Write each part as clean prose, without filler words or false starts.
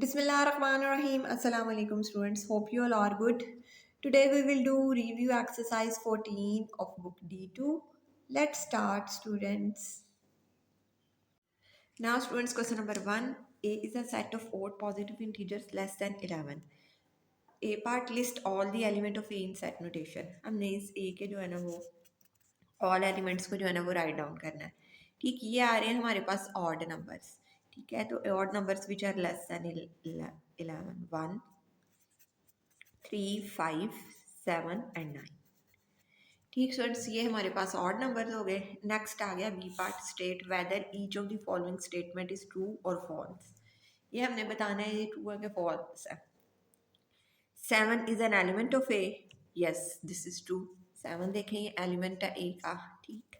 Bismillahirrahmanirrahim. Assalamu alaikum students. Hope you all are good. Today we will do review exercise 14 of book D2. Let's start students. Now students, question number 1. A is a set of odd positive integers less than 11. A part list all the element of A in set notation. हमने इस A के जो है ना वो all elements को जो है ना वो राइट डाउन करना है. ठीक, ये आ रहे हैं हमारे पास ऑड नंबर्स. ठीक है, तो odd numbers which are less than 11 1 3 5 7 and 9. ठीक स्टूडेंट्स, ये हमारे पास ऑड नंबर हो गए. नेक्स्ट आ गया B part, state whether each of the following statement is true और फॉल्स. ये हमने बताना है ये ट्रू है कि फॉल्स है. 7 is an element of A. Yes, this is true. 7 देखें ये एलिमेंट है ए का. ठीक,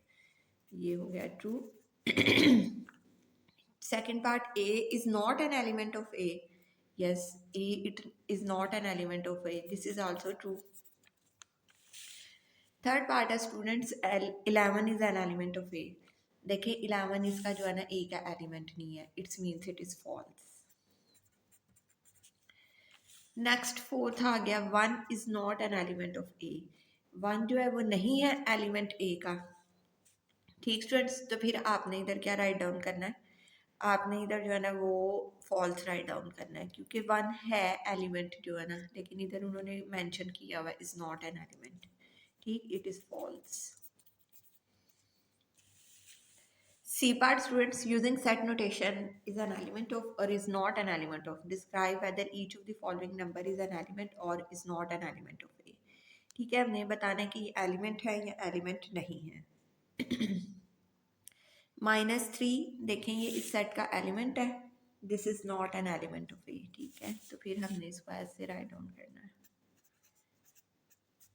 ये हो गया true. Second part, A is not an element of A. Yes, it is not an element of A. This is also true. Third part है students, 11 is an element of A. देखिए 11 इसका जो है ना A का element नहीं है. It means it is false. Next fourth आ गया 1 is not an element of A. 1 जो है वो नहीं है एलिमेंट A का. ठीक स्टूडेंट्स, तो फिर आपने इधर क्या राइट डाउन करना है? आपने इधर जो है ना वो फॉल्स राइट डाउन करना है, क्योंकि 1 है एलिमेंट जो है ना, लेकिन इधर उन्होंने मेंशन किया हुआ इज नॉट एन एलिमेंट. ठीक, it is false. C part students, using set notation is an element of or is not an element of. Describe whether each of the following number is an element or is not an element of A. ठीक है, हमने बताना है कि ये element है या element नहीं है. -3 देखें ये इस सेट का एलिमेंट है. This is not an element of A. ठीक है, तो फिर हमने इसको ऐसे राइट डाउन करना है,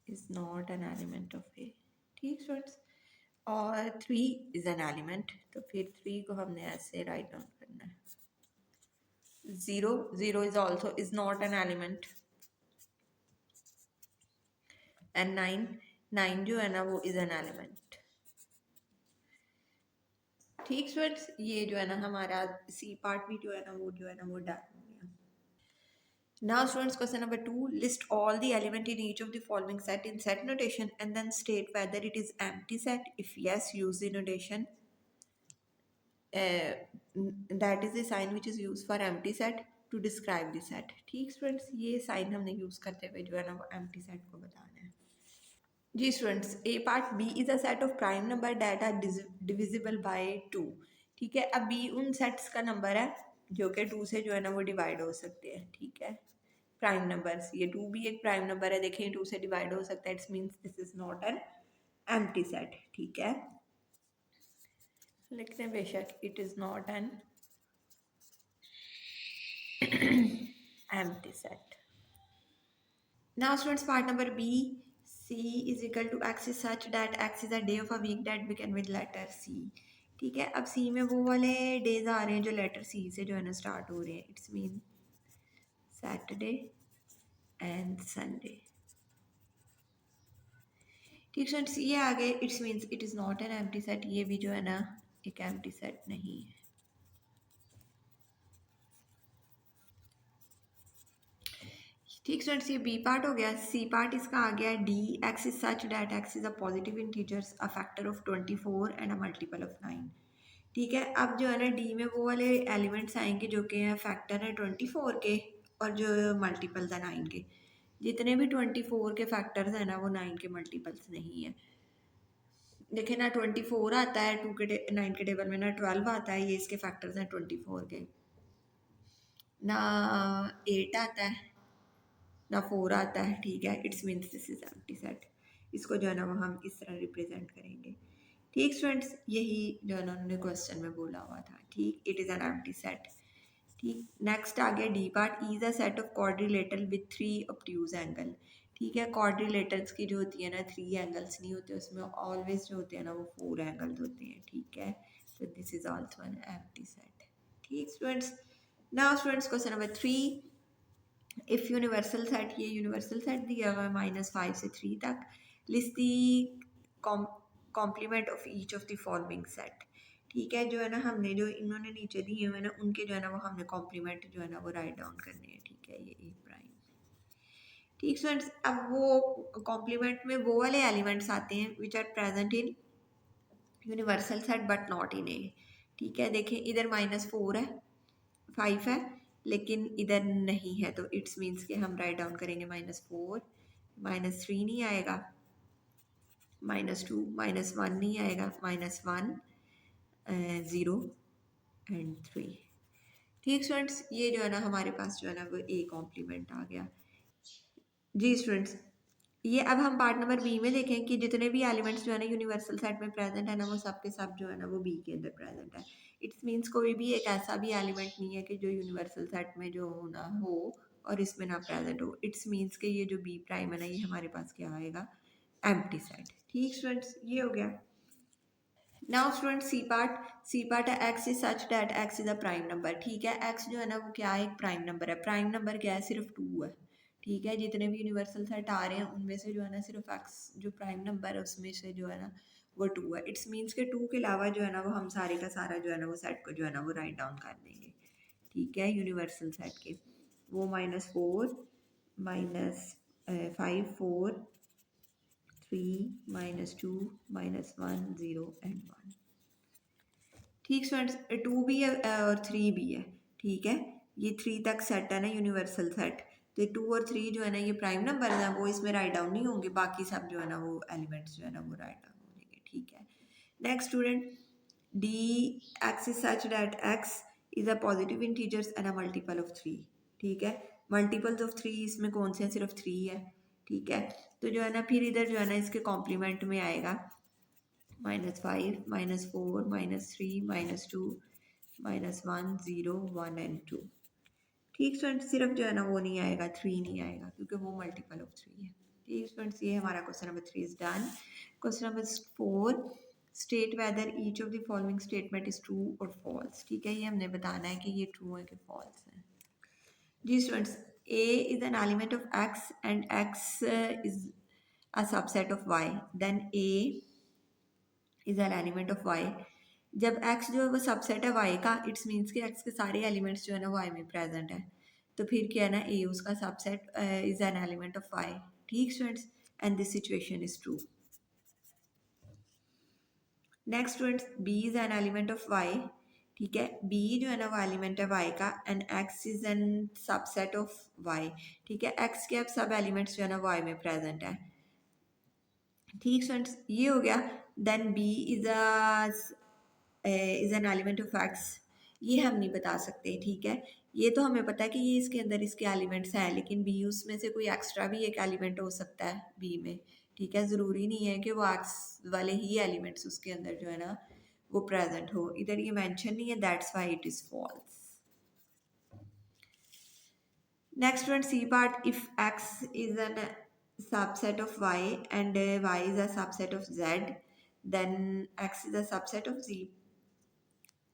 is not an element of A. ठीक स्टूडेंट्स, और 3 इज एन एलिमेंट, तो फिर 3 को हमने ऐसे राइट डाउन करना है. 0 is also is not an element. And 9 जो है ना वो इज एन एलिमेंट. ठीक स्टूडेंट्स, ये जो है ना हमारा सी पार्ट भी जो है ना वो डन हो गया. Now students, question number 2, list all the element in each of the following set in set notation and then state whether it is empty set. If yes, use the notation. That is the sign which is used for empty set to describe the set. ठीक students, ये sign हमने use करते हुए जो है ना वो empty set को बताना है. जी students, A part, B is a set of prime number that are divisible by 2. ठीक है, अब बी उन सेट्स का नंबर है जो कि 2 से जो है ना वो डिवाइड हो सकते हैं. ठीक है, प्राइम नंबर्स, ये 2 भी एक प्राइम नंबर है. देखें 2 से डिवाइड हो सकता है. It's means this is not an empty set. ठीक है, लिखते हैं बेशक it is not an empty set. Now students, part number B, C is equal to X is such that X is a day of a week that begin with letter C. ठीक है, अब C में वो वाले days आ रहे हैं जो letter C से जो है ना स्टार्ट हो रहे हैं. It's mean Saturday and Sunday. ठीक स्टूडेंट्स, ये आ गए. It's means it is not an empty set. ये भी जो है ना एक एम्प्टी सेट नहीं है. ठीक स्टूडेंट्स, ये बी पार्ट हो गया. सी पार्ट इसका आ गया D. X is such that x is a positive integers, a factor of 24 and a multiple of 9. ठीक है, अब जो है ना डी में वो वाले एलिमेंट्स आएंगे जो कि हैं फैक्टर है 24 के और जो मल्टीपल्स है 9 के. जितने भी 24 के फैक्टर्स हैं ना वो 9 के मल्टीपल्स नहीं है. देखिए ना 24 आता है 9 के टेबल में, ना 12 आता है, ये इसके फैक्टर्स हैं 24 के. ना 8 आता है, ना 4 आता है. ठीक है, it's means this is empty set. इसको जो है ना वो हम इस तरह रिप्रेजेंट करेंगे. ठीक स्टूडेंट्स, यही जो है ना उन्होंने क्वेश्चन में बोला हुआ था. ठीक, it is an empty set. ठीक, नेक्स्ट आ गया D part, is a set of quadrilateral with 3 obtuse angle. ठीक है, क्वाड्रिलेटरल्स की जो होती है ना 3 एंगल्स नहीं होते उसमें, ऑलवेज जो होते हैं ना वो 4 एंगल्स होते हैं. ठीक है, तो this is also an empty set. ठीक students, now students question number 3, if universal set, ये यूनिवर्सल सेट दिया हुआ है -5 से 3 तक. List the complement of each of the following set. ठीक है, जो है ना हमने जो इन्होंने नीचे दिए हुए ना उनके जो है ना वो हमने कॉम्प्लीमेंट जो है ना वो राइट डाउन करने हैं। ठीक है, ये ए प्राइम। ठीक स्टूडेंट्स, अब वो कॉम्प्लीमेंट में वो वाले एलिमेंट्स आते हैं which are present in universal set but not in A. ठीक है, देखें इधर -4 है, 5 है, लेकिन इधर नहीं है, तो इट्स मीन्स कि हम राइट डाउन करेंगे -4, -3 नहीं आएगा, -2, -1 नहीं आएगा, -1, 0 एंड 3। ठीक स्टूडेंट्स, ये जो है ना हमारे पास जो है ना वो ए कॉम्प्लीमेंट आ गया। जी स्टूडेंट्स, ये अब हम पार्ट नंबर बी में देखें कि जितने भी एलिमेंट्स जो है ना यूनिवर्सल सेट में प्रेजेंट है ना वो सब के सब जो है ना वो बी के अंदर प्रेजेंट है। इट्स मीन्स कोई भी एक ऐसा भी एलिमेंट नहीं है कि जो यूनिवर्सल सेट में जो ना हो और इसमें ना प्रेजेंट हो। इट्स मीन्स कि ये जो बी प्राइम है ना ये हमारे पास क्या आएगा, एम्प्टी सेट। ठीक स्टूडेंट्स, ये हो गया। नाउ स्टूडेंट सी पार्ट है x is such that x is a prime number. ठीक है, एक्स जो है ना वो क्या है, एक प्राइम नंबर है। प्राइम नंबर क्या है, सिर्फ 2 है। ठीक है, जितने भी यूनिवर्सल सेट आ रहे हैं उनमें से जो है ना सिर्फ एक्स जो प्राइम नंबर है उसमें से जो है ना वो 2 है। इट्स मीन्स के 2 के अलावा जो है ना वो हम सारे का सारा जो है ना वो सेट को जो है ना वो राइट डाउन कर देंगे। ठीक है, यूनिवर्सल सेट के वो -4, -5, 4, 3, -2, -1, 0 एंड 1। ठीक स्टूडेंट्स, 2 भी है और 3 भी है। ठीक है, ये 3 तक सेट है ना यूनिवर्सल सेट, तो 2 और 3 जो है ना ये प्राइम नंबर है वो इसमें राइट डाउन नहीं होंगे, बाकी सब जो है ना वो एलिमेंट्स जो है ना वो राइट डाउन हो जाएंगे। ठीक है, next student, D x is such that x is a positive integers and a multiple of 3। ठीक है, मल्टीपल्स ऑफ 3 इसमें कौन से हैं, सिर्फ 3 है। ठीक है, तो जो है ना फिर इधर जो है ना इसके कॉम्प्लीमेंट में आएगा -5, -4, -3, -2, -1, 0, 1 एंड 2। ठीक स्टूडेंट्स, सिर्फ जो है ना वो नहीं आएगा, 3 नहीं आएगा क्योंकि वो मल्टीपल ऑफ 3 है। ठीक स्टूडेंट्स, ये हमारा question number 3 is done. Question number 4, state whether each of the following statement is true और फॉल्स। ठीक है, ये हमने बताना है कि ये ट्रू है कि फॉल्स है। जी students, A is an element of X and X is a subset of Y, then A is an element of Y। जब x जो है वो सबसेट है y का, इट्स मीन्स कि x के सारे एलिमेंट्स जो है ना y में प्रेजेंट है, तो फिर क्या है ना a उसका subset is an element of y। ठीक students, and this situation is true. Next students, b is an element of y। ठीक है, b जो है ना वो एलिमेंट है y का and x is an subset of y। ठीक है, x के अब सब एलिमेंट्स जो है ना y में प्रेजेंट है। ठीक स्टूडेंट्स, ये हो गया। Then b is an element of X, ये हम नहीं बता सकते। ठीक है, ये तो हमें पता है कि ये इसके अंदर इसके एलिमेंट्स हैं, लेकिन बी उसमें से कोई एक्स्ट्रा भी एक एलिमेंट हो सकता है बी में। ठीक है, ज़रूरी नहीं है कि वो एक्स वाले ही एलिमेंट्स उसके अंदर जो है ना वो प्रेजेंट हो। इधर ये मेंशन नहीं है, that's why it is false. Next one, C part, if X is an subset of y and y is a subset of z, then x is a subset of z।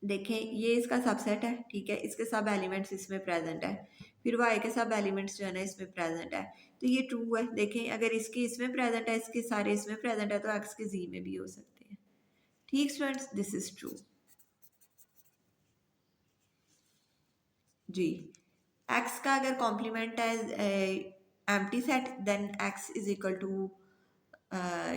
देखें, ये इसका subset है। ठीक है, इसके सब elements इसमें present है, फिर वाई के सब एलिमेंट्स जो है ना इसमें प्रेजेंट है, तो ये ट्रू है। देखें, अगर इसके इसमें प्रेजेंट है, इसके सारे इसमें प्रेजेंट है, तो एक्स के जी में भी हो सकते हैं। ठीक स्टूडेंट्स, दिस इज ट्रू। जी, एक्स का अगर कॉम्प्लीमेंट है empty set, then X is equal to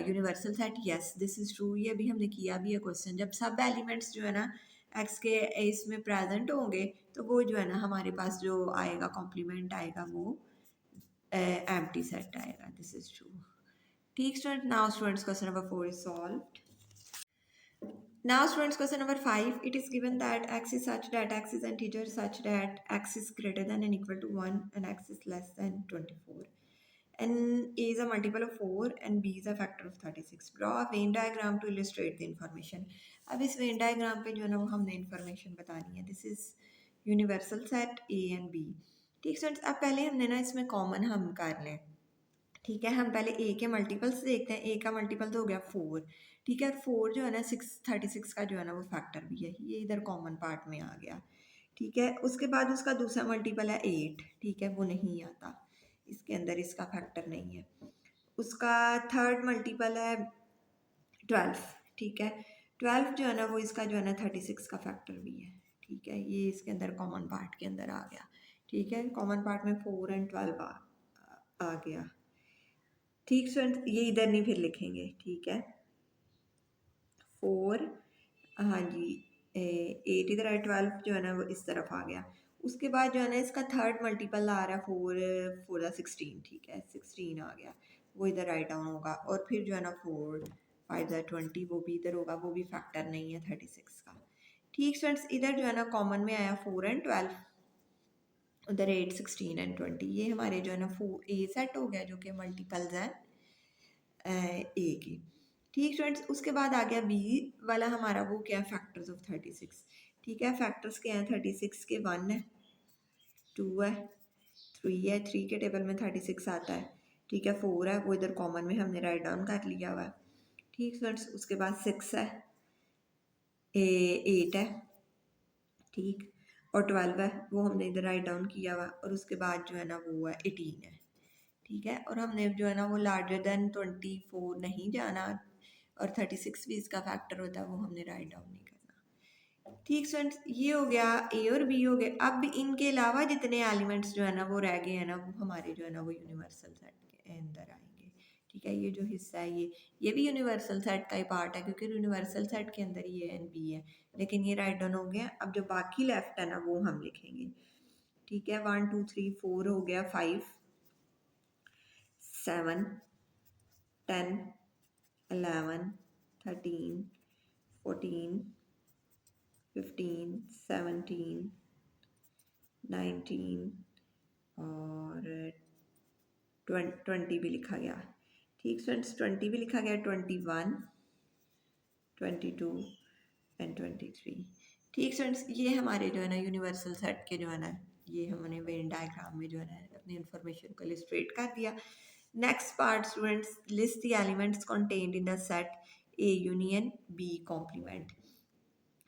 universal set. Yes, this is true. ये भी हमने किया भी है क्वेश्चन, जब सब एलिमेंट्स जो है ना एक्स के इसमें प्रेजेंट होंगे तो वो जो है ना हमारे पास जो आएगा कॉम्प्लीमेंट आएगा वो एम्प्टी सेट आएगा। This is true. ठीक student, now students question number 4 is solved. Now students, question number 5, it is given that x is such that x is an integer such that x is greater than and equal to 1 and x is less than 24 and a is a multiple of 4 and b is a factor of 36। Draw a Venn diagram to illustrate the information। अब इस Venn diagram पे जो है ना वो हमने information बतानी है। This is universal set a and b। ठीक स्टूडेंट्स, अब पहले हमने ना इसमें कॉमन हम कर लें। ठीक है, हम पहले ए के मल्टीपल्स देखते हैं। ए का मल्टीपल तो हो गया 4। ठीक है, 4 जो है ना 36 का जो है ना वो फैक्टर भी है, ये इधर कॉमन पार्ट में आ गया। ठीक है, उसके बाद उसका दूसरा मल्टीपल है 8। ठीक है, वो नहीं आता इसके अंदर, इसका फैक्टर नहीं है। उसका थर्ड मल्टीपल है 12। ठीक है, 12 जो है ना वो इसका जो है ना 36 का फैक्टर भी है, ठीक है। ये इसके अंदर कॉमन पार्ट के अंदर आ गया, ठीक है। कॉमन पार्ट में 4 एंड 12 आ गया, ठीक स्टूडेंट। ये इधर नहीं फिर लिखेंगे, ठीक है। 4, हाँ जी, 8 इधर है, 12 जो है ना वो इस तरफ आ गया। उसके बाद जो है ना इसका थर्ड मल्टीपल आ रहा है 4 16, ठीक है, 16 आ गया, वो इधर राइट डाउन होगा। और फिर जो है ना 4 5 20, वो भी इधर होगा, वो भी फैक्टर नहीं है 36 का, ठीक स्टूडेंट्स। इधर जो है ना कॉमन में आया 4 एंड 12, उधर 8 16 एंड 20, ये हमारे जो है ना 4 ए सेट हो गया जो कि मल्टीपल्स हैं ए की, ठीक स्टूडेंट्स। उसके बाद आ गया बी वाला हमारा, वो क्या है, फैक्टर्स ऑफ 36, ठीक है। फैक्टर्स क्या हैं 36 के, 1 है, 2 है, 3 है, 3 के टेबल में 36 आता है, ठीक है। 4 है, वो इधर कॉमन में हमने राइट डाउन कर लिया हुआ है, ठीक स्टूडेंट्स। उसके बाद 6 है, 8 है, ठीक, और 12 है, वो हमने इधर राइट डाउन किया हुआ। और उसके बाद जो है ना वो है 18 है, ठीक है। और हमने जो है ना वो लार्जर देन 24 नहीं जाना, और 36 भी इसका फैक्टर होता है, वो हमने राइट डाउन नहीं करना, ठीक स्टूडेंट्स। ये हो गया ए और बी हो गए। अब इनके अलावा जितने एलिमेंट्स जो है ना वो रह गए हैं ना, वो हमारे जो है ना वो यूनिवर्सल सेट के अंदर आएंगे, ठीक है। ये जो हिस्सा है ये भी यूनिवर्सल सेट का ही पार्ट है, क्योंकि यूनिवर्सल सेट के अंदर ये एंड बी है, लेकिन ये राइट डाउन हो गया। अब जो बाकी लेफ्ट है ना वो हम लिखेंगे, ठीक है। 1 2 3 4 हो गया, 5 7 10 11 13 14 15 17 19 और 20 भी लिखा गया, ठीक स्टूडेंट्स। 20 भी लिखा गया, 21 22 एंड 23, ठीक स्टूडेंट्स। ये हमारे जो है ना यूनिवर्सल सेट के जो है ना, ये हमने वेन डायग्राम में जो है ना अपनी इंफॉर्मेशन को इलस्ट्रेट कर दिया। Next part students, list the elements contained in the set A union B complement.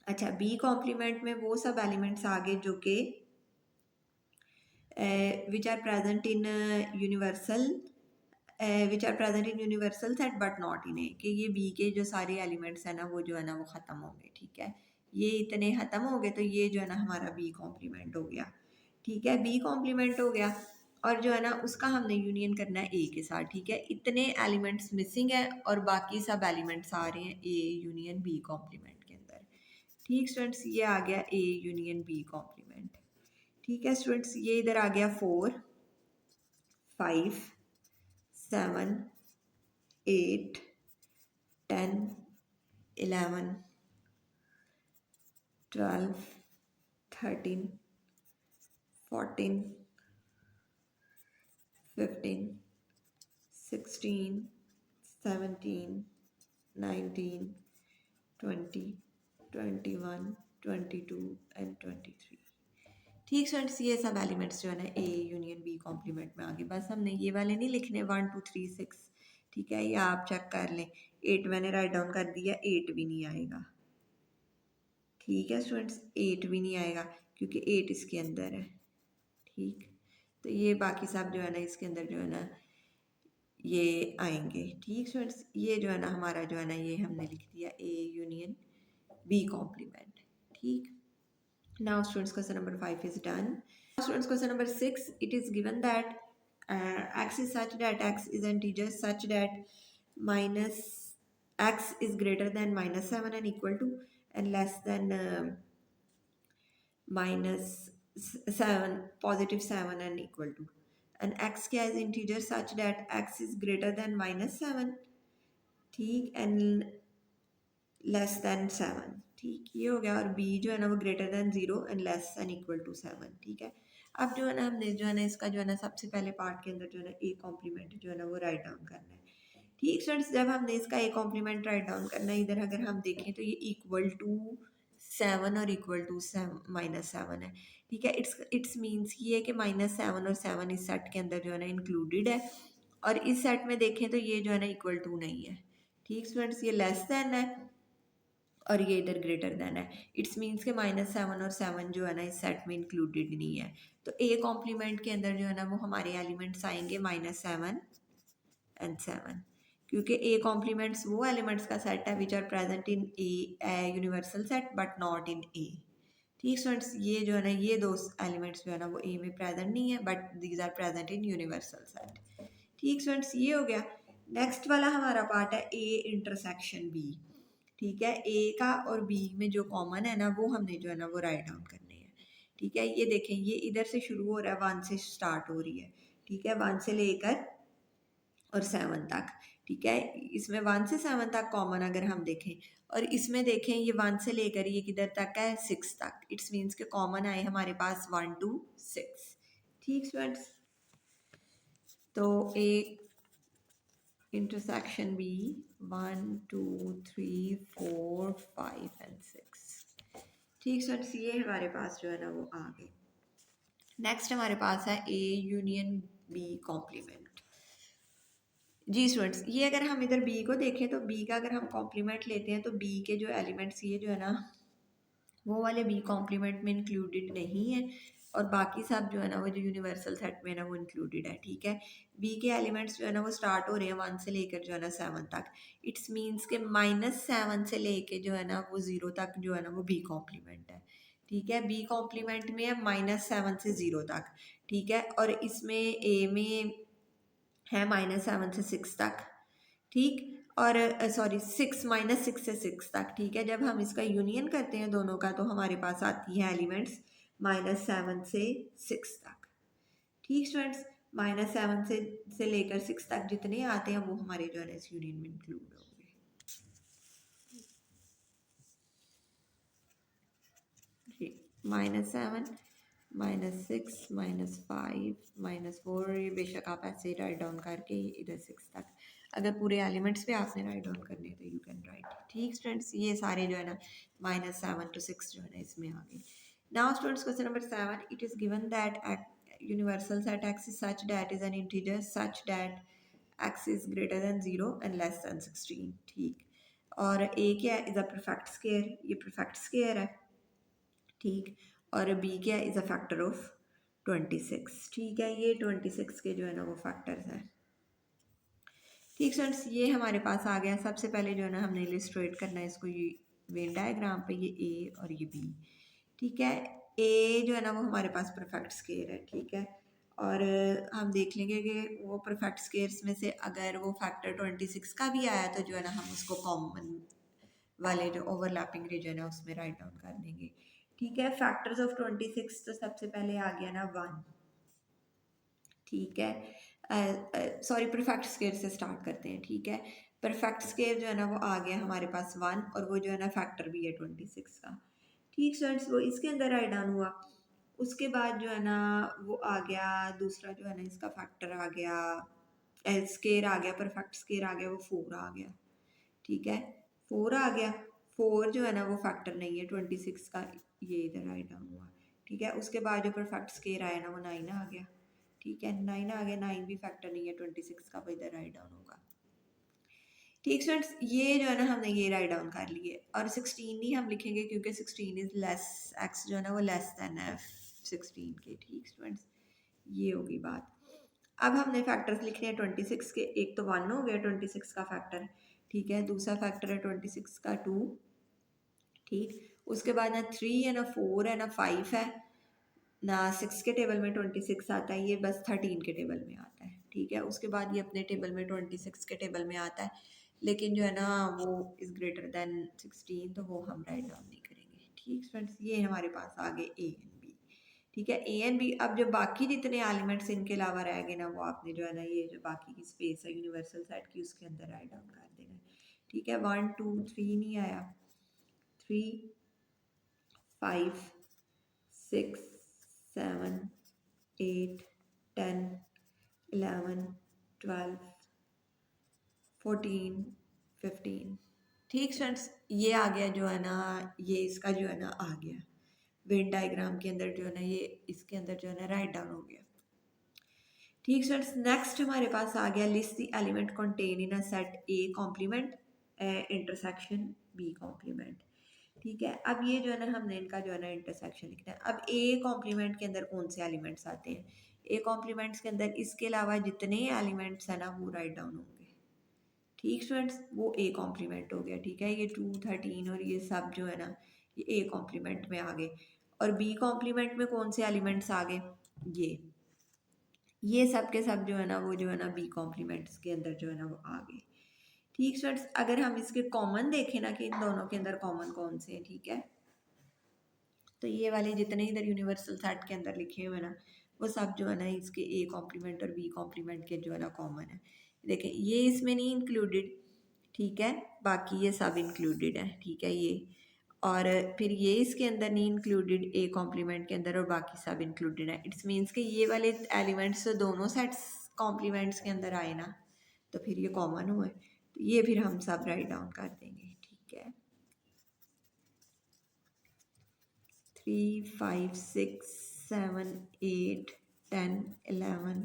अच्छा, बी कॉम्प्लीमेंट में वो सब एलिमेंट्स आ गए जो कि which are present in universal which are present in universal set but not in A, कि ये बी के जो सारे एलिमेंट्स हैं ना वो जो है ना वो ख़त्म हो गए, ठीक है। ये इतने ख़त्म हो गए, तो ये जो है ना हमारा बी कॉम्प्लीमेंट हो गया, ठीक है। बी कॉम्प्लीमेंट हो गया, और जो है ना उसका हमने यूनियन करना है ए के साथ, ठीक है। इतने एलिमेंट्स मिसिंग है और बाकी सब एलिमेंट्स आ रहे हैं ए यूनियन बी कॉम्प्लीमेंट के अंदर, ठीक स्टूडेंट्स। ये आ गया ए यूनियन बी कॉम्प्लीमेंट, ठीक है स्टूडेंट्स। ये इधर आ गया 4 5 7 8 10 11 12 13 14 15 16 17 19 20 21 22 एंड 23, ठीक स्टूडेंट्स। ये सब एलिमेंट्स जो है ना ए यूनियन बी कॉम्प्लीमेंट में आ गए। बस हमने ये वाले नहीं लिखने 1 2 3 6, ठीक है। ये आप चेक कर लें, 8 मैंने राइट डाउन कर दिया, 8 भी नहीं आएगा, ठीक है स्टूडेंट्स। 8 भी नहीं आएगा क्योंकि 8 इसके अंदर है, ठीक। तो ये बाकी सब जो है ना इसके अंदर जो है ना ये आएंगे, ठीक स्टूडेंट्स। ये जो है ना हमारा जो है ना ये हमने लिख दिया ए यूनियन बी कॉम्प्लीमेंट, ठीक। Now students, question number 5 is done. Students, question number 6, it is given that x is such that x is an integer such that minus x is greater than minus 7 and equal to and less than minus 7 positive 7 and equal to, and x क्या is integer such that x is greater than minus 7, ठीक, and less than 7, ठीक। ये हो गया। और b जो है ना वो greater than 0 and less than equal to 7, ठीक है। अब जो है ना हमने जो है ना इसका जो है ना सबसे पहले पार्ट के अंदर जो है ना ए कॉम्प्लीमेंट जो है ना वो राइट डाउन करना है, ठीक स्टूडेंट्स। जब हमने इसका ए कॉम्प्लीमेंट राइट डाउन करना है, इधर अगर हम देखें तो ये इक्वल टू 7 और इक्वल टू माइनस 7 है, ठीक है। इट्स मीन्स ये है कि माइनस 7 और 7 इस सेट के अंदर जो है ना इंक्लूडेड है, और इस सेट में देखें तो ये जो है ना इक्वल टू नहीं है, ठीक स्टूडेंट्स। ये लेस दैन है और ये इधर ग्रेटर देन है, इट्स मीन्स के माइनस 7 और 7 जो है ना इस सेट में इंक्लूडेड नहीं है। तो ए कॉम्प्लीमेंट के अंदर जो है ना वो हमारे एलिमेंट्स आएंगे माइनस 7 एंड 7, क्योंकि ए कॉम्प्लीमेंट्स वो एलिमेंट्स का सेट है which are present in A universal set but not in A. ठीक स्टूडेंट्स, ये जो है ना ये दो एलिमेंट्स जो है ना वो ए में प्रेजेंट नहीं है but these are present in universal set. ठीक स्टूडेंट्स, ये हो गया। नेक्स्ट वाला हमारा पार्ट है ए इंटरसेक्शन बी। ठीक है, ए का और बी में जो कॉमन है ना वो हमने जो है ना वो राइट डाउन करने हैं। ठीक है, ये देखें, ये इधर से शुरू हो रहा है, 1 से स्टार्ट हो रही है। ठीक है, 1 से लेकर और 7 तक। ठीक है, इसमें 1 से 7 तक कॉमन अगर हम देखें, और इसमें देखें ये 1 से लेकर ये किधर तक है, 6 तक। इट्स मीन्स के कॉमन आए हमारे पास 1 to 6। ठीक स्टूडेंट्स, तो ए इंटरसेक्शन बी 1 2 3 4 5 एंड 6। ठीक स्टूडेंट्स, ये हमारे पास जो है ना वो आ गए। नेक्स्ट हमारे पास है ए यूनियन बी कॉम्प्लीमेंट। जी स्टूडेंट्स, ये अगर हम इधर बी को देखें तो बी का अगर हम कॉम्प्लीमेंट लेते हैं तो बी के जो एलिमेंट्स ये जो है ना वो वाले बी कॉम्प्लीमेंट में इंक्लूडेड नहीं है, और बाकी सब जो है ना वो जो यूनिवर्सल सेट में है ना वो इंक्लूडेड है। ठीक है, बी के एलिमेंट्स जो है ना वो स्टार्ट हो रहे हैं 1 से लेकर जो है ना 7 तक। इट्स मीन्स के -7 से लेके जो है ना वो 0 तक जो है ना वो बी कॉम्प्लीमेंट है। ठीक है, बी कॉम्प्लीमेंट में है -7 से 0 तक। ठीक है, और इसमें ए में है -7 से 6 तक। ठीक, और सॉरी 6 से 6 तक। ठीक है, जब हम इसका यूनियन करते हैं दोनों का तो हमारे पास आती है एलिमेंट्स -7 से 6 तक। ठीक स्टूडेंट्स, -7 से लेकर 6 तक जितने आते हैं वो हमारे जो है इस यूनियन में इंक्लूड होंगे। जी, -7 -6 -5 -4, ये बेशक आप ऐसे राइट डाउन करके इधर 6 तक, अगर पूरे एलिमेंट्स पे आपने राइट डाउन करने हैं तो यू कैन राइट। ठीक स्टूडेंट्स, ये सारे जो है ना -7 to 6 जो है ना इसमें आ गए। Now students, question number 7, it is given that universal set x is such that is an integer such that x is greater than 0 and less than 16। ठीक, और a क्या है, इज़ अ परफेक्ट स्क्वायर, ये perfect square है। ठीक, और B क्या is a factor of 26। ठीक है, ये 26 के जो है ना वो फैक्टर्स हैं। ठीक स्टूडेंट्स, ये हमारे पास आ गया। सबसे पहले जो है ना हमने इलिस्ट्रेट करना है इसको, ये वेन डायग्राम पे, ये ए और ये बी। ठीक है, ए जो है ना वो हमारे पास परफेक्ट स्क्वायर है। ठीक है, और हम देख लेंगे कि वो परफेक्ट स्क्वायर्स में से अगर वो फैक्टर 26 का भी आया तो जो है ना हम उसको कॉमन वाले जो ओवरलैपिंग रीजन है उसमें राइट डाउन कर देंगे। ठीक है, फैक्टर्स ऑफ 26, तो सबसे पहले आ गया ना 1। ठीक है, सॉरी परफेक्ट स्क्वायर से स्टार्ट करते हैं। ठीक है, परफेक्ट स्क्वायर जो है ना वो आ गया हमारे पास 1, और वो जो है ना फैक्टर भी है 26 का। ठीक स्टूडेंट्स, वो इसके अंदर राइट डाउन हुआ। उसके बाद जो है ना वो आ गया दूसरा जो है ना इसका फैक्टर आ गया, स्क्वायर आ गया, परफेक्ट स्क्वायर आ गया, वो 4 आ गया। ठीक है, 4 आ गया। 4 जो है ना वो फैक्टर नहीं है 26 का, ये इधर राइट डाउन हुआ। ठीक है, उसके बाद जो परफेक्ट स्क्वायर आया ना वो 9 आ गया। ठीक है, 9 आ गया, 9 भी फैक्टर नहीं है 26 का, वो इधर राइट डाउन होगा। ठीक स्टूडेंट्स, ये जो है ना हमने ये राइट डाउन कर लिए, और 16 नहीं हम लिखेंगे क्योंकि 16 इज लेस, एक्स जो है ना वो लेस देन है 16 के। ठीक स्टूडेंट्स, ये होगी बात। अब हमने फैक्टर्स लिखने हैं 26 के। एक तो 1 हो गया 26 का फैक्टर। ठीक है, दूसरा फैक्टर है 26 का 2। ठीक, उसके बाद ना 3 है ना 4 है ना 5 है ना 6 के टेबल में 26 आता है, ये बस 13 के टेबल में आता है। ठीक है, उसके बाद ये अपने टेबल में 26 के टेबल में आता है, लेकिन जो है ना वो इज़ ग्रेटर देन 16, तो वो हम राइट डाउन नहीं करेंगे। ठीक फ्रेंड्स, ये हमारे पास आ गए ए एंड बी। ठीक है, ए एंड बी। अब जो बाकी जितने एलिमेंट्स इनके अलावा रह गए ना वो आपने जो है ना ये जो बाकी की स्पेस है यूनिवर्सल सेट की उसके अंदर राइट डाउन कर देना है। ठीक है, 1 2 3 नहीं आया, 3 5 6 7 8 10 11 12 14 15। ठीक फ्रेंड्स, ये आ गया जो है ना, ये इसका जो है ना आ गया वेन डायग्राम के अंदर जो है ना ये इसके अंदर जो है ना राइट डाउन हो गया। ठीक फ्रेंड्स, नेक्स्ट हमारे पास आ गया list the element contain in a set A complement intersection B complement. ठीक है, अब ये जो है ना हमने इनका जो है ना इंटरसेक्शन लिखना है। अब ए कॉम्प्लीमेंट के अंदर कौन से एलिमेंट्स आते हैं, ए कॉम्प्लीमेंट्स के अंदर इसके अलावा जितने एलिमेंट्स हैं ना वो राइट डाउन होंगे। ठीक स्टूडेंट्स, वो ए कॉम्प्लीमेंट हो गया। ठीक है, ये 2 13 और ये सब जो है ना ये ए कॉम्प्लीमेंट में आ गए। और बी कॉम्प्लीमेंट में कौन से एलिमेंट्स आ गए, ये सब के सब जो है ना वो जो है ना बी कॉम्प्लीमेंट्स के अंदर जो है ना वो आ गए। ठीक स्टूडेंट्स, अगर हम इसके कॉमन देखें ना कि इन दोनों के अंदर कॉमन कौन से हैं, ठीक है, तो ये वाले जितने इधर यूनिवर्सल सेट के अंदर लिखे हुए ना वो सब जो है ना इसके ए कॉम्प्लीमेंट और बी कॉम्प्लीमेंट के जो है ना कॉमन है। देखें ये इसमें नहीं इंक्लूडेड, ठीक है, बाकी ये सब इंक्लूडेड है। ठीक है, ये और फिर ये इसके अंदर नहीं इंक्लूडेड ए कॉम्प्लीमेंट के अंदर और बाकी सब इंक्लूडेड है। इट्स मीन्स कि ये वाले एलिमेंट्स तो दोनों सेट्स कॉम्प्लीमेंट्स के अंदर आए ना, तो फिर ये कॉमन हुए, तो ये फिर हम सब राइट डाउन कर देंगे। ठीक है, 3 5 6 7 8 10 11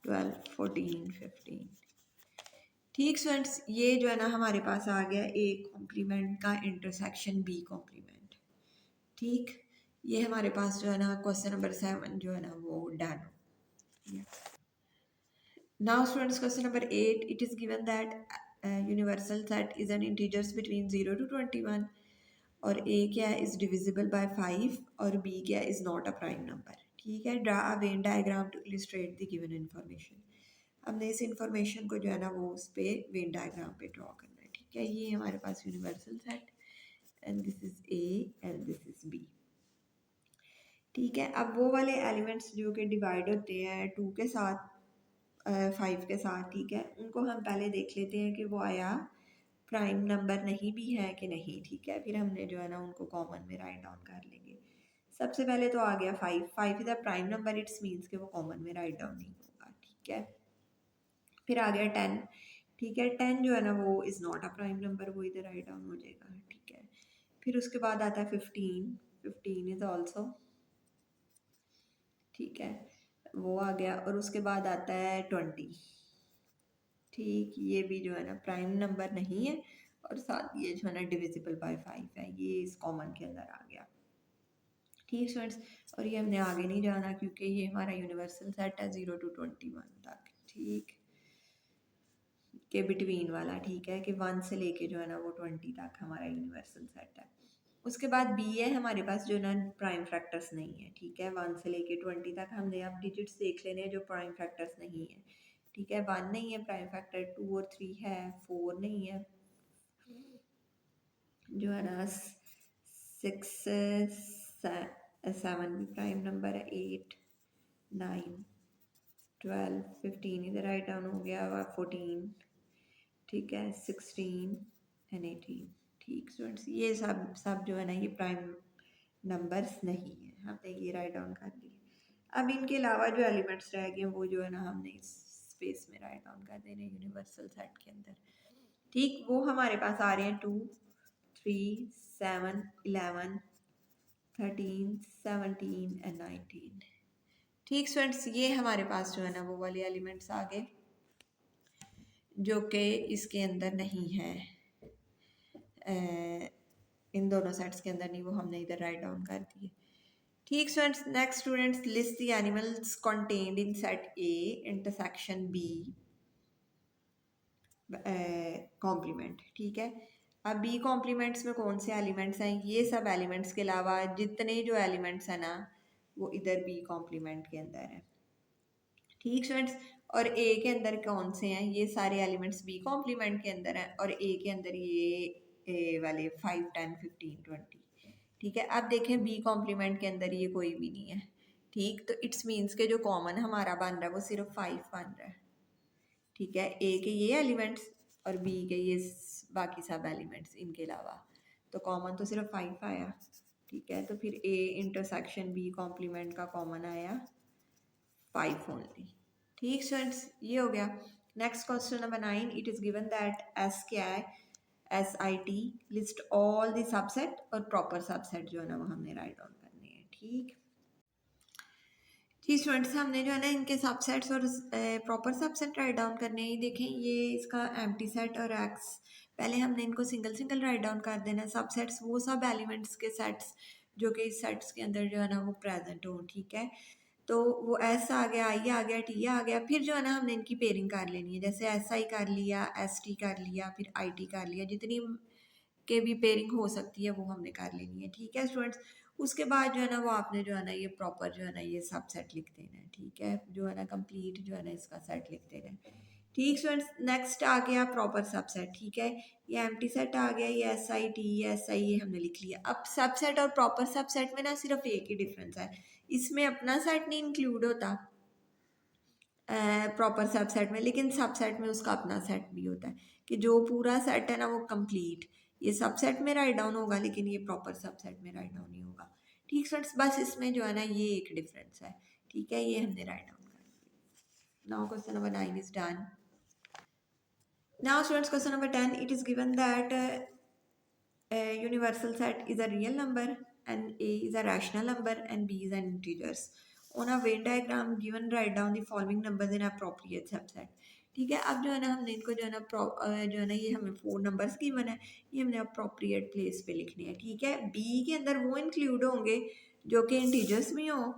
12 14 15। ठीक स्टूडेंट्स, ये जो है ना हमारे पास आ गया ए कॉम्प्लीमेंट का इंटरसेक्शन बी कॉम्प्लीमेंट। ठीक, ये हमारे पास जो है ना क्वेश्चन नंबर 7 जो है ना वो डन हो। Now students, question number 8, it is given that universal set is an integers between 0 to 21 और ए क्या है इज डिविजिबल बाय 5 और बी क्या is not a prime number. ठीक है, draw a Venn diagram to illustrate the given information. हमने इस information को जो है ना वो उस पर वेन डायग्राम पे ड्रॉ करना है। ठीक है, ये हमारे पास universal set and this is A and this is B. ठीक है, अब वो वाले एलिमेंट्स जो कि डिवाइड होते हैं 2 के साथ 5 के साथ, ठीक है, उनको हम पहले देख लेते हैं कि वो आया प्राइम नंबर नहीं भी है कि नहीं। ठीक है, फिर हमने जो है ना उनको कॉमन में राइट डाउन कर लेंगे। सबसे पहले तो आ गया 5, 5 is a prime number, it's means कि वो कॉमन में राइट डाउन नहीं होगा। ठीक है, फिर आ गया 10। ठीक है, 10 जो है ना वो is not a prime number, वो इधर राइट डाउन हो जाएगा। ठीक है, फिर उसके बाद आता है 15, 15 इज ऑल्सो, ठीक है, वो आ गया। और उसके बाद आता है 20। ठीक, ये भी जो है ना प्राइम नंबर नहीं है और साथ ये जो है ना डिविजिबल बाय 5 है, ये इस कॉमन के अंदर आ गया। ठीक स्टूडेंट्स, और ये हमने आगे नहीं जाना क्योंकि ये हमारा यूनिवर्सल सेट है 0 to 21 तक। ठीक, के बिटवीन वाला, ठीक है, कि 1 से लेके जो है ना वो 20 तक हमारा यूनिवर्सल सेट है। उसके बाद बी है हमारे पास जो ना प्राइम फैक्टर्स नहीं है। ठीक है, 1 से लेके 20 तक हमने अब डिजिट्स देख लेने हैं जो प्राइम फैक्टर्स नहीं है। ठीक है, 1 नहीं है प्राइम फैक्टर, 2 और 3 है, 4 नहीं है जो है ना, 6 7 भी प्राइम नंबर है, 8 9 12 15 इधर राइट डाउन हो गया, 14, ठीक है, 16 एंड 18। ठीक स्टूडेंट्स, ये सब सब जो है ना ये प्राइम नंबर्स नहीं है, हमने ये राइट डाउन कर लिए। अब इनके अलावा जो एलिमेंट्स रह गए वो जो है ना हमने इस स्पेस में राइट डाउन कर देने यूनिवर्सल सेट के अंदर। ठीक, वो हमारे पास आ रहे हैं 2 3 7 11 13 17 एंड 19। ठीक स्टूडेंट्स, ये हमारे पास जो है ना वो वाले एलिमेंट्स आ गए जो कि इसके अंदर नहीं है, इन दोनों सेट्स के अंदर नहीं, वो हमने इधर राइट डाउन कर दिए। ठीक students, next students, list the animals contained in set A intersection B complement. ठीक है, अब बी कॉम्प्लीमेंट्स में कौन से एलिमेंट्स हैं, ये सब एलिमेंट्स के अलावा जितने जो एलिमेंट्स हैं ना वो इधर बी कॉम्प्लीमेंट के अंदर है। ठीक स्टूडेंट्स, और ए के अंदर कौन से हैं, ये सारे एलिमेंट्स बी कॉम्प्लीमेंट के अंदर हैं और ए के अंदर ये ए वाले 5 10 15 20। ठीक है, अब देखें बी कॉम्प्लीमेंट के अंदर ये कोई भी नहीं है। ठीक, तो इट्स मीन्स के जो कॉमन हमारा बन रहा है वो सिर्फ 5 बन रहा है। ठीक है, ए के ये एलिमेंट्स और बी के ये बाकी सब एलिमेंट्स इनके अलावा, तो कॉमन तो सिर्फ 5 आया। ठीक है, तो फिर ए इंटरसेक्शन बी कॉम्प्लीमेंट का कॉमन आया 5 ओनली। ठीक स्टूडेंट्स, ये हो गया। Next question number 9, it is given that S क्या है, SIT list all the subset और प्रॉपर सबसेट जो है ना वो हमने राइट डाउन करने हैं। ठीक, जी स्टूडेंट्स, हमने जो है ना इनके सबसेट्स और प्रॉपर सबसेट राइट डाउन करने हैं। देखें ये इसका एम्प्टी सेट और एक्स, पहले हमने इनको सिंगल सिंगल राइट डाउन कर देना है। सबसेट्स वो सब एलिमेंट्स के सेट्स जो कि इस सेट्स के अंदर जो है ना वो प्रेजेंट हो। ठीक है, तो वो एस आ गया, आई आ गया, टी आ गया, फिर जो है ना हमने इनकी पेयरिंग कर लेनी है। जैसे एस आई कर लिया, एस टी कर लिया, फिर आई टी कर लिया, जितनी के भी पेयरिंग हो सकती है वो हमने कर लेनी है। ठीक है स्टूडेंट्स, उसके बाद जो है ना वो आपने जो है ना ये प्रॉपर जो है ना ये सब सेट लिख देना है। ठीक है, जो है ना कंप्लीट जो है ना इसका सेट लिख देना है। ठीक स्टूडेंट्स, नेक्स्ट आ गया प्रॉपर सबसेट। ठीक है, ये एम्प्टी सेट आ गया, ये S I T S I ये हमने लिख लिया। अब सबसेट और प्रॉपर सबसेट में ना सिर्फ एक ही डिफरेंस है, इसमें अपना सेट नहीं इंक्लूड होता प्रॉपर सबसेट में, लेकिन सबसेट में उसका अपना सेट भी होता है कि जो पूरा सेट है ना वो कंप्लीट ये सबसेट में राइट डाउन होगा, लेकिन ये प्रॉपर सबसेट में राइट डाउन नहीं होगा। ठीक फ्रेंड्स, बस इसमें जो है ना ये एक डिफरेंस है। ठीक है, ये हमने राइट डाउन कर दिया। Now question number 9 is done. Now students, question number 10, it is given that a universal set is a real number and A is a rational number and B is an integers. On a Venn diagram given, write down the following numbers in appropriate subset. ठीक है, अब जो है ना हमने इनको जो है ना जो है ना ये हमें 4 नंबर्स गिवन है, ये हमने अप्रोप्रिएट प्लेस पे लिखने हैं। ठीक है, बी के अंदर वो इंक्लूड होंगे जो कि इंटीजर्स भी हों,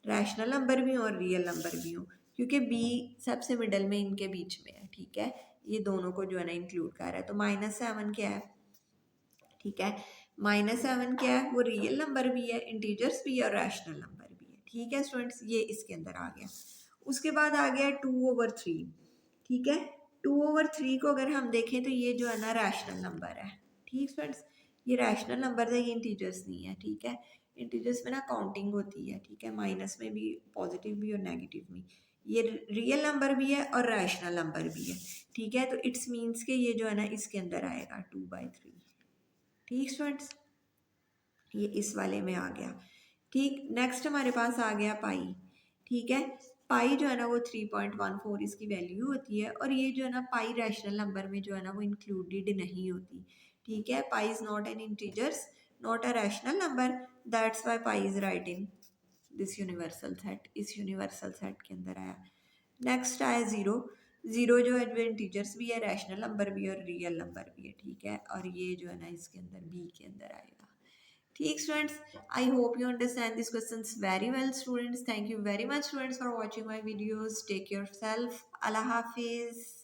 रैशनल नंबर भी हों और रियल नंबर भी हों, क्योंकि बी सबसे मिडल में इनके बीच में है। ठीक है, ये दोनों को जो है ना इंक्लूड कर रहा है। तो -7 क्या है? ठीक है, -7 क्या है? वो रियल नंबर भी है, इंटीजर्स भी है और रैशनल नंबर भी है। ठीक है स्टूडेंट्स, ये इसके अंदर आ गया। उसके बाद आ गया 2/3। ठीक है, 2/3 को अगर हम देखें तो ये जो है ना रैशनल नंबर है। ठीक स्टूडेंट्स, ये रैशनल नंबर है, ये इंटीजर्स नहीं है। ठीक है, इंटीजर्स में ना काउंटिंग होती है। ठीक है, माइनस में भी, पॉजिटिव भी और नेगेटिव भी। ये रियल नंबर भी है और रैशनल नंबर भी है। ठीक है, तो इट्स मीन्स के ये जो है ना इसके अंदर आएगा 2/3। ठीक स्टूडेंट्स, ये इस वाले में आ गया। ठीक, नेक्स्ट हमारे पास आ गया पाई। ठीक है, पाई जो है ना वो 3.14 इसकी वैल्यू होती है, और ये जो है ना पाई रैशनल नंबर में जो है ना वो इंक्लूडेड नहीं होती। ठीक है, pi is not N integers, not a rational number, that's why pi is right in this universal set, इस यूनिवर्सल सेट के अंदर आया। नेक्स्ट आया ज़ीरो। ज़ीरो जो है जो इंटीजर्स भी है, रैशनल नंबर भी है और रियल नंबर भी है। ठीक है, और ये जो है ना इसके अंदर बी के अंदर आएगा। ठीक students, I hope you understand these questions very well students. Thank you very much students for watching my videos. Take care of yourself. Allah Hafiz.